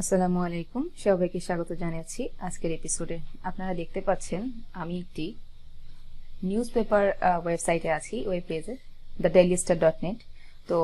আসসালামু আলাইকুম, সবাইকে স্বাগত জানাচ্ছি আজকের এপিসোডে। আপনারা দেখতে পাচ্ছেন আমি একটি নিউজ পেপার ওয়েবসাইটে আছি, ওয়েব পেজে thedailystar.net। তো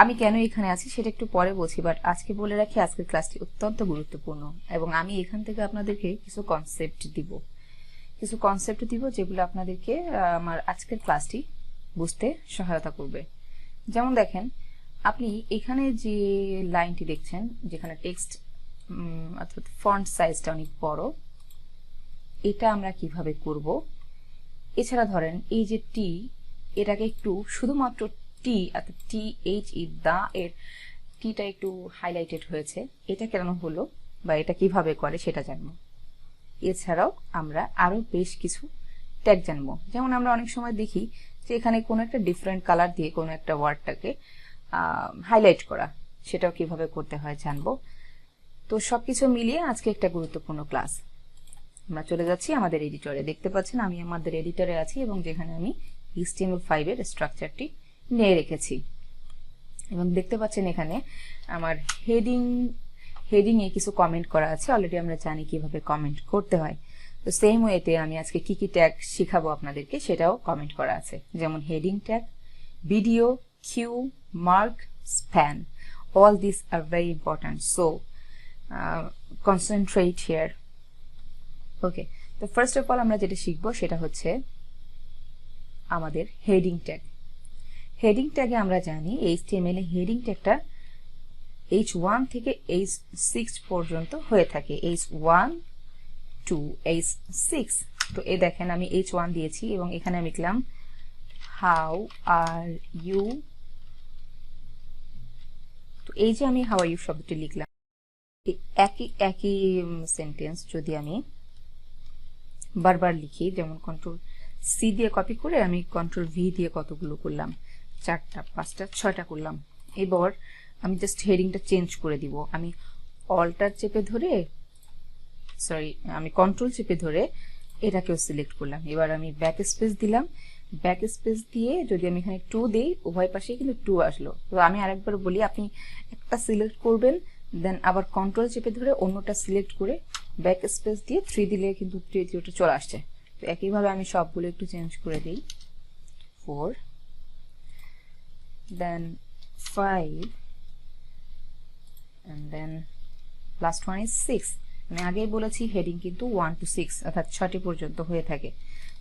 আমি কেন এখানে আছি সেটা একটু পরে বলছি, বাট আজকে বলে রাখি আজকের ক্লাসটি অত্যন্ত গুরুত্বপূর্ণ এবং আমি এখান থেকে আপনাদেরকে কিছু কনসেপ্ট দিব যেগুলো আপনাদেরকে আমার আজকের ক্লাসটি বুঝতে সহায়তা করবে। যেমন দেখেন, আপনি এখানে যে লাইনটি দেখছেন যেখানে টেক্সট অর্থাৎ ফন্ট সাইজটা অনেক বড়, এটা আমরা কিভাবে করব। এছাড়া ধরেন এই যে টি, এটাকে একটু শুধুমাত্র টি অর্থাৎ THE দা এর টিটা একটু হাইলাইটেড হয়েছে, এটা কেন হলো বা এটা কিভাবে করে সেটা জানবো। এছাড়াও আমরা আরো বেশ কিছু ট্যাগ জানবো। যেমন আমরা অনেক সময় দেখি যে এখানে কোনো একটা ডিফারেন্ট কালার দিয়ে কোনো একটা ওয়ার্ডটাকে হাইলাইট করা, সেটাও কিভাবে করতে হয় জানবো। তো সবকিছু মিলিয়ে আজকে একটা গুরুত্বপূর্ণ ক্লাস। আমরা চলে যাচ্ছি আমাদের এডিটরে। দেখতে পাচ্ছেন আমি আমাদের এডিটরে আছি এবং যেখানে আমি HTML5 এর স্ট্রাকচারটি নিয়ে রেখেছি এবং দেখতে পাচ্ছেন এখানে আমার হেডিং এ কিছু কমেন্ট করা আছে। অলরেডি আমরা জানি কিভাবে কমেন্ট করতে হয়। তো সেম ওয়েতে আমি আজকে কি কি ট্যাগ শিখাবো আপনাদেরকে সেটাও কমেন্ট করা আছে। যেমন heading tag, video, Q, mark, span, all these are very important, so concentrate here. Okay, তো ফার্স্ট অফ অল আমরা যেটা শিখবো সেটা হচ্ছে আমাদের হেডিং ট্যাগ। হেডিং ট্যাগে আমরা জানি HTML এ হেডিং ট্যাগটা H1 থেকে H6 পর্যন্ত হয়ে থাকে, H1 to H6। তো এই দেখেন আমি H1 দিয়েছি এবং এখানে আমি লিখলাম হাউ আর ইউ। তো এই যে আমি হাউ আর ইউ শব্দটি লিখলাম, একই সেন্টেন্স যদি আমি বারবার লিখি, যেমন Ctrl+C দিয়ে কপি করে আমি Ctrl+V দিয়ে কতগুলো করলাম, 4টা 5টা 6টা করলাম। এবার আমি জাস্ট হেডিংটা চেঞ্জ করে দিব। আমি কন্ট্রোল চেপে ধরে এটাকেও সিলেক্ট করলাম। এবার আমি ব্যাক স্পেস দিলাম। ব্যাক স্পেস দিয়ে যদি আমি এখানে 2 দেই, উভয় পাশে কিন্তু 2 আসলো। তো আমি আরেকবার বলি, আপনি একটা সিলেক্ট করবেন, দেন আবার কন্ট্রোল চেপে ধরে অন্যটা সিলেক্ট করে ব্যাক স্পেস দিয়ে 3 দিলে কিন্তু তৃতীয়টা চলে আসছে। তো একইভাবে আমি সবগুলো একটু চেঞ্জ করে দিই। 4, দেন 5, and then last one is 6। আমি আগেই বলেছি হেডিং কিন্তু 1 to 6 অর্থাৎ 6টি পর্যন্ত হয়ে থাকে।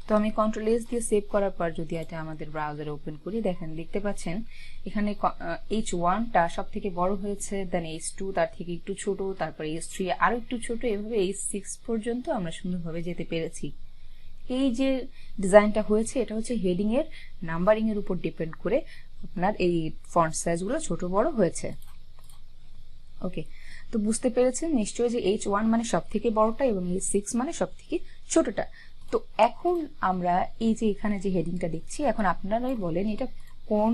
তো আমি Ctrl+S দিয়ে সেভ করার পর যদি এটা আমাদের ব্রাউজারে ওপেন করি, দেখেন দেখতে পাচ্ছেন এখানে H1টা সব থেকে বড় হয়েছে, দেন H2 তার থেকে একটু ছোট, তারপর H3 আরো একটু ছোট, এভাবে H6 পর্যন্ত আমরা সুন্দরভাবে যেতে পেরেছি। এই যে ডিজাইনটা হয়েছে এটা হচ্ছে হেডিং এর নাম্বারিং এর উপর ডিপেন্ড করে আপনার এই ফন্ট সাইজগুলো ছোট বড় হয়েছে। ওকে, তো বুঝতে পেরেছেন নিশ্চয়ই যে H1 মানে সব থেকে বড়টা এবং H6 মানে সব থেকে ছোটটা। তো এখন আমরা এই যে এখানে যে হেডিংটা দেখছি, এখন আপনারাই বলেন এটা কোন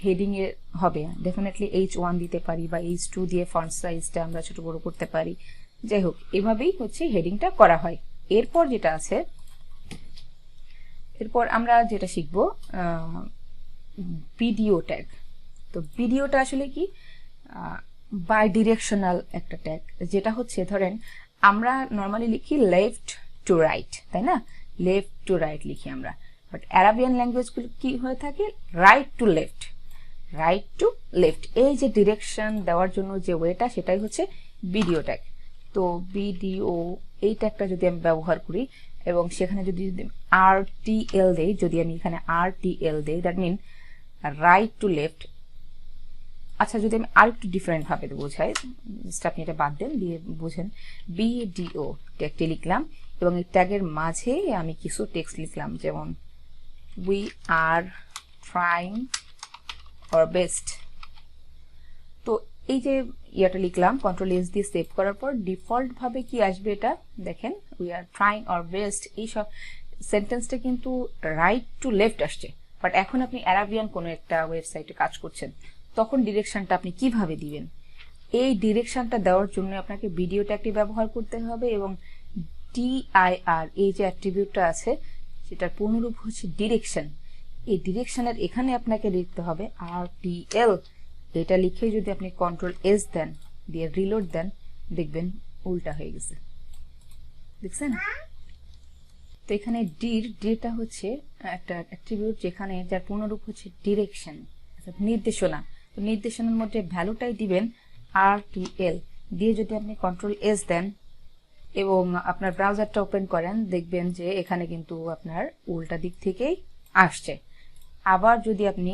হেডিং এ হবে। ডেফিনেটলি H1 দিতে পারি বা H2 দিয়ে ফন্ট সাইজটা আমরা ছোট বড় করতে পারি। যাই হোক, এভাবেই হচ্ছে হেডিংটা করা হয়। এরপর যেটা আছে, এরপর আমরা যেটা শিখবো ভিডিও ট্যাগ। তো ভিডিওটা আসলে কি, বাই ডিরেকশনাল একটা ট্যাগ, যেটা হচ্ছে ধরেন আমরা নর্মালি লিখি লেফট টু রাইট, তাই না? লেফট টু রাইট লিখি আমরা, বাট অ্যারাবিয়ান ল্যাঙ্গুয়েজগুলো কি হয়ে থাকে, right to left, right to left. এই যে ডিরেকশন দেওয়ার জন্য যে ওয়েটা, সেটাই হচ্ছে ভিডিও ট্যাগ। তো ভিডিও এই ট্যাগটা যদি আমি ব্যবহার করি এবং সেখানে যদি RTL দেই, যদি আমি এখানে RTL দেই, that mean right to left. আচ্ছা, যদি আমি আরেকটু ডিফারেন্ট ভাবে বোঝাই, আপনি এটা বাদ দেন, দিয়ে বুঝেন, BDO ট্যাগটি লিখলাম এবং এই ট্যাগের মাঝে আমি কিছু টেক্সট লিখলাম, যেমন we are trying our best. তো এই যে ইয়াটা লিখলাম, Ctrl+S দিয়ে সেভ করার পর ডিফল্ট ভাবে কি আসবে এটা দেখেন, we are trying our best. এই সব সেন্টেন্সটা কিন্তু রাইট টু লেফট আসছে, বাট এখন আপনি অ্যারাবিয়ান কোনো একটা ওয়েবসাইটে কাজ করছেন, তখন ডিরেকশনটা আপনি কিভাবে দিবেন? এই ডিরেকশনটা দেওয়ার জন্য আপনাকে ভিডিও ট্যাগটি ব্যবহার করতে হবে এবং DIR এই যে অ্যাট্রিবিউটটা আছে সেটার পূর্ণরূপ হচ্ছে ডিরেকশন। এই ডিরেকশনের এখানে আপনাকে লিখতে হবে RTL। এটা লিখে যদি আপনি Ctrl+S দেন, দিয়ে রিলোড দেন, দেখবেন উল্টা হয়ে গেছে, দেখছেন? তো এখানে ডিটা হচ্ছে একটা অ্যাট্রিবিউট যেখানে যার পূর্ণরূপ হচ্ছে ডিরেকশন, নির্দেশনা। তো নির্দেশনার মধ্যে ভ্যালুটাই দিবেন RTL দিয়ে যদি আপনি Ctrl+S দেন এবং আপনার ব্রাউজারটা ওপেন করেন, দেখবেন যে এখানে কিন্তু আপনার উল্টা দিক থেকেই আসছে। আবার যদি আপনি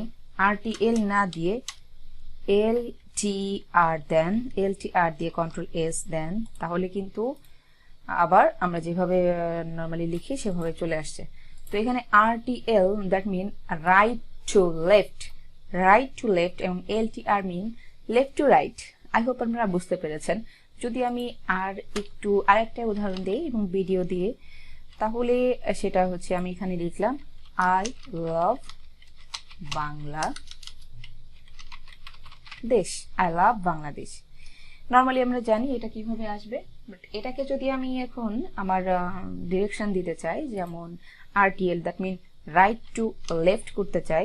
RTL না দিয়ে LTR দেন, LTR দিয়ে Ctrl+S দেন, তাহলে কিন্তু আবার আমরা যেভাবে নর্মালি লিখি সেভাবে চলে আসছে। তো এখানে RTL that mean right to left, right to left, এবং LTR mean left to right. I hope আপনারা বুঝতে পেরেছেন। যদি আমি আরেকটা উদাহরণ দিই এবং ভিডিও দিয়ে, তাহলে সেটা হচ্ছে আমি এখানে লিখলাম I love Bangladesh, I love Bangladesh. Normally আমরা জানি এটা কিভাবে আসবে, বাট এটাকে যদি আমি এখন আমার ডিরেকশন দিতে চাই, যেমন RTL that mean right to left করতে চাই,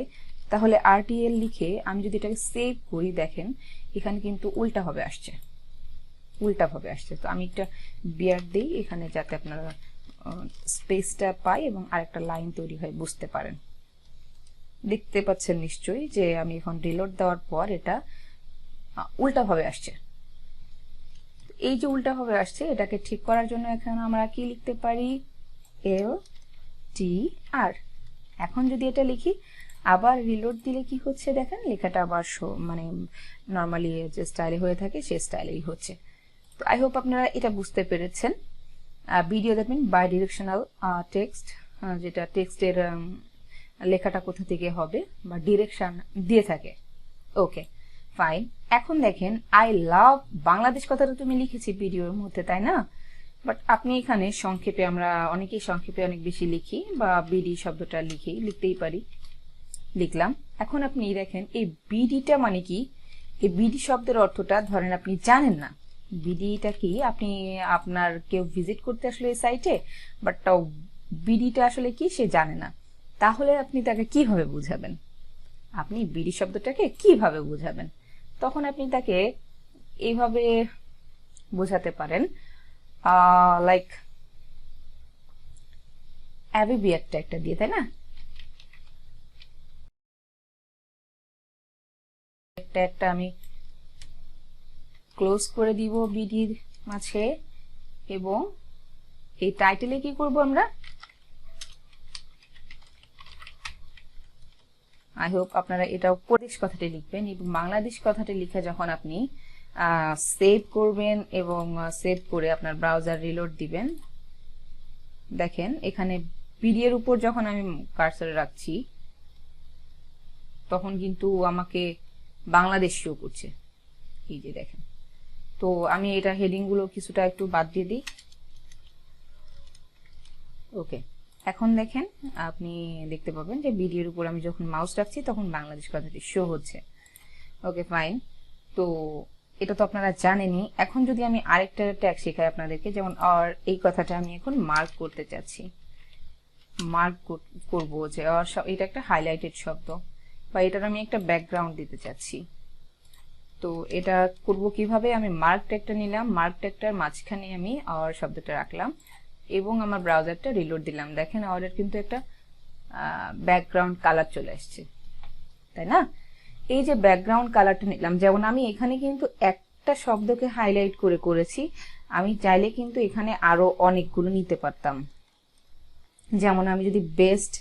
তাহলে RTL লিখে আমি যদি এটাকে সেভ করি, দেখেন এখানে কিন্তু উল্টাভাবে আসছে। তো আমি একটা বিয়ার দিই এখানে, যাতে আপনারা স্পেসটা পাই এবং আরেকটা লাইন তৈরি হয় বুঝতে পারেন। দেখতে পাচ্ছেন নিশ্চয়ই যে আমি এখন রিলোড দেওয়ার পর এটা উল্টাভাবে আসছে। এই যে উল্টাভাবে আসছে, এটাকে ঠিক করার জন্য এখানে আমরা কি লিখতে পারি, LTR। এখন যদি এটা লিখি, আবার রিলোড দিলে কি হচ্ছে দেখেন, লেখাটা আবার মানে নর্মালি যে স্টাইলে হয়ে থাকে সেই স্টাইলেই হচ্ছে। তো আই হোপ আপনারা এটা বুঝতে পেরেছেন। ভিডিও দেখবেন বাই ডিরেকশনাল টেক্সট, যেটা টেক্সটের লেখাটা কোথা থেকে হবে বা ডিরেকশন দিয়ে থাকে। Okay fine. এখন দেখেন আই লাভ বাংলাদেশ কথাটা তুমি লিখেছি ভিডিওর মধ্যে, তাই না? বাট আপনি এখানে সংক্ষেপে, আমরা অনেকেই সংক্ষেপে অনেক বেশি লিখি, বা বিডি শব্দটা লিখতেই পারি, লিখলাম। এখন আপনি দেখেন এই বিডিটা মানে কি, এই বিডি শব্দের অর্থটা ধরেন আপনি জানেন না বিডিটা কি, আপনি আপনার কেউ ভিজিট করতে আসলে এই সাইটে, বাট তাও বিডিটা আসলে কি সে জানে না, তাহলে আপনি তাকে কিভাবে বুঝাবেন? আপনি বিডি শব্দটাকে কিভাবে বুঝাবেন? তখন আপনি তাকে এইভাবে বোঝাতে পারেন, লাইক অ্যাবিভিয়েটটা একটা দিয়ে, তাই না? একটা আমি ক্লোজ করে দিব বিডির মাঝে, এবং এই টাইটেলে কি করব আমরা, আই হোপ আপনারা এটাও প্রদেশ কথাটি লিখবেন, এবং বাংলাদেশ কথাটি লিখে যখন আপনি সেভ করবেন এবং সেভ করে আপনার ব্রাউজার রিলোড দিবেন, দেখেন এখানে বিডি এর উপর যখন আমি কার্সর রাখছি, তখন কিন্তু আমাকে বাংলাদেশ শো করছে, এই যে দেখেন। তো আমি এটা হেডিং গুলো কিছুটা একটু বাদ দিয়ে দিই। ওকে, এখন দেখেন আপনি দেখতে পাবেন যে ভিডিওর উপর আমি যখন মাউস রাখছি তখন বাংলাদেশ কথাটি শো হচ্ছে। Okay fine. তো এটা তো আপনারা জানেনই। এখন যদি আমি আরেকটা ট্যাগ শেখাই আপনাদেরকে, যেমন আর এই কথাটা আমি এখন মার্ক করতে চাচ্ছি, মার্ক করব যে এটা একটা হাইলাইটেড শব্দ, বা এটার আমি একটা ব্যাকগ্রাউন্ড দিতে চাচ্ছি। তো এটা করব কিভাবে, আমি মার্ক ট্যাগটা নিলাম, মার্ক ট্যাগটার মাঝখানে আমি আর শব্দটা রাখলাম এবং আমার ব্রাউজারটা রিলোড দিলাম, দেখেন আমাদের কিন্তু একটা ব্যাকগ্রাউন্ড কালার চলে আসছে, তাই না? এই যে ব্যাকগ্রাউন্ড কালারটা নিলাম, যেমন আমি এখানে কিন্তু একটা শব্দকে হাইলাইট করে করেছি, আমি চাইলে কিন্তু এখানে আরো অনেকগুলো নিতে পারতাম। যেমন আমি যদি বেস্ট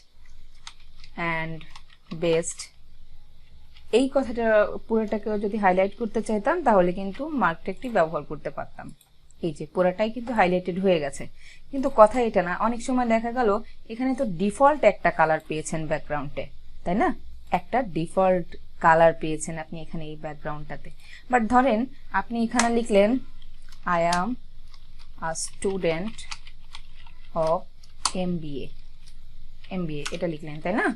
অ্যান্ড বেস্ট এই কথাটা পুরোটাকে যদি হাইলাইট করতে চাইতাম, তাহলে কিন্তু মার্ক ট্যাগটি ব্যবহার করতে পারতাম। এই যে পুরোটাই কিন্তু হাইলাইটেড হয়ে গেছে, কিন্তু কথা এটা না, অনেক সময় দেখা গেল এখানে তো ডিফল্ট একটা কালার পেয়েছেন ব্যাকগ্রাউন্ডে, তাই না? একটা ডিফল্ট কালার পেয়েছেন আপনি এখানে এই ব্যাকগ্রাউন্ডটাতে। বাট ধরেন আপনি এখানে লিখলেন I am a student of MBA, এটা লিখলেন, তাই না?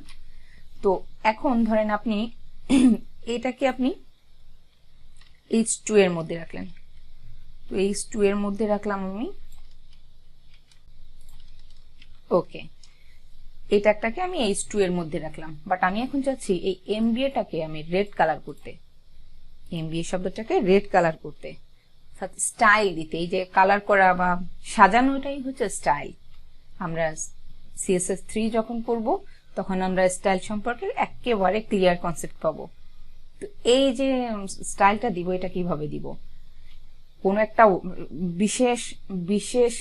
তো এখন ধরেন আপনি এটাকে আপনি H2 এর মধ্যে রাখলেন, তো H2 এর মধ্যে রাখলাম আমি। ওকে, এই ট্যাগটাকে আমি H2 এর মধ্যে রাখলাম, বাট আমি এখন চাচ্ছি এই এমবিএটাকে আমি রেড কালার করতে, এমবিএ শব্দটাকে রেড কালার করতে। স্টাইল দিতে, এই যে কালার করা বা সাজানোটাই হচ্ছে স্টাইল। আমরা CSS3 যখন করব তখন আমরা স্টাইল সম্পর্কে একেবারে ক্লিয়ার কনসেপ্ট পাবো। তো এই যে স্টাইলটা দিব, এটা কিভাবে দিব? কোনো একটা বিশেষ বিশেষ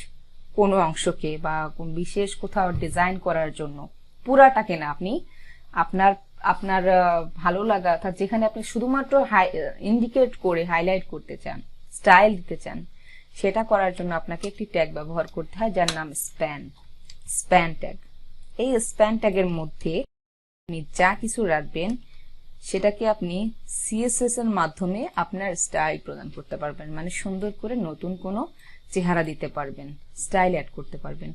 কোনো অংশকে বা বিশেষ কোথাও ডিজাইন করার জন্য, পুরাটাকে না, আপনি আপনার আপনার ভালো লাগা অর্থাৎ যেখানে আপনি শুধুমাত্র ইন্ডিকেট করে হাইলাইট করতে চান, স্টাইল দিতে চান, সেটা করার জন্য আপনাকে একটি ট্যাগ ব্যবহার করতে হয় যার নাম স্প্যান ট্যাগ। এই স্প্যান ট্যাগের মধ্যে আপনি যা কিছু রাখবেন সেটাকে আপনি CSS এর মাধ্যমে আপনার স্টাইল প্রদান করতে পারবেন, মানে সুন্দর করে নতুন কোনো চেহারা দিতে পারবেন, স্টাইল অ্যাড করতে পারবেন।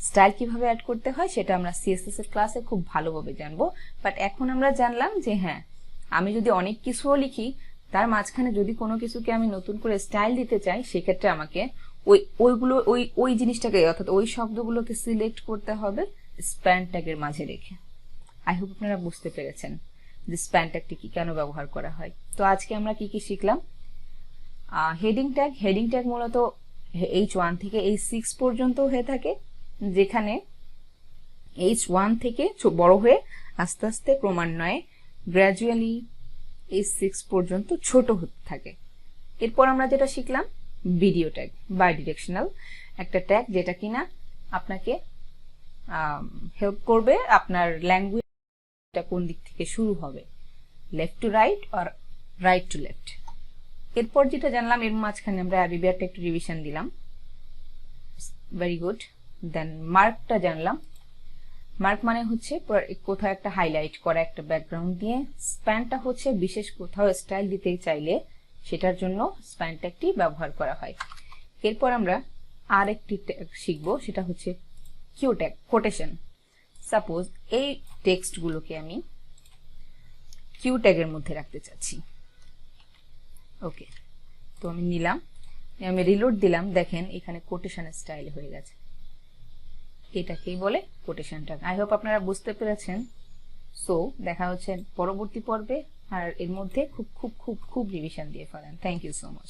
স্টাইল কিভাবে অ্যাড করতে হয় সেটা আমরা CSS এর ক্লাসে খুব ভালোভাবে জানবো। বাট এখন আমরা জানলাম যে হ্যাঁ, আমি যদি অনেক কিছুও লিখি, তার মাঝখানে যদি কোনো কিছুকে আমি নতুন করে স্টাইল দিতে চাই, সেক্ষেত্রে আমাকে ওই জিনিসটাকে অর্থাৎ ওই শব্দগুলোকে সিলেক্ট করতে হবে স্প্যান ট্যাগের মাঝে রেখে। আই হোপ আপনারা বুঝতে পেরেছেন যে স্প্যান ট্যাগটি কেন ব্যবহার করা হয়। তো আজকে আমরা কি শিখলাম? হেডিং ট্যাগ মূলত H1 থেকে H6 পর্যন্ত হয়ে থাকে, যেখানে H1 থেকে বড় হয়ে আস্তে আস্তে ক্রমান্বয়ে গ্র্যাজুয়ালি H6 পর্যন্ত ছোট হতে থাকে। এরপর আমরা যেটা শিখলাম ভিডিও ট্যাগ, বাই ডিরেকশনাল একটা ট্যাগ, যেটা কিনা আপনাকে হেল্প করবে আপনার ল্যাঙ্গুয়েজটা কোন দিক থেকে শুরু হবে, লেফট টু রাইট আর রাইট টু লেফট। এরপর যেটা জানলাম, এর মাঝখানে আমরা অ্যাবিভিয়ারটা একটু রিভিশন দিলাম, ভেরি গুড। দেন মার্কটা জানলাম। মার্ক মানে হচ্ছে কোথাও একটা হাইলাইট করা একটা ব্যাকগ্রাউন্ড দিয়ে। স্প্যানটা হচ্ছে বিশেষ কোথাও স্টাইল দিতে চাইলে সেটার জন্য স্প্যান ট্যাগটি ব্যবহার করা হয়। এরপর আমরা আরেকটি ট্যাগ শিখবো, সেটা হচ্ছে কিউ ট্যাগ, কোটেশন। সাপোজ এই টেক্সটগুলোকে আমি কিউ ট্যাগের মধ্যে রাখতে চাচ্ছি। ওকে, তো আমি নিলাম, আমি রিলোড দিলাম, দেখেন এখানে কোটেশনের স্টাইল হয়ে গেছে। এটাকেই বলে কোটেশন ট্যাগ। আই হোপ আপনারা বুঝতে পেরেছেন। সো দেখা হচ্ছে পরবর্তী পর্বে, আর এর মধ্যে খুব খুব খুব খুব রিভিশন দিয়ে ফেলেন। Thank you so much.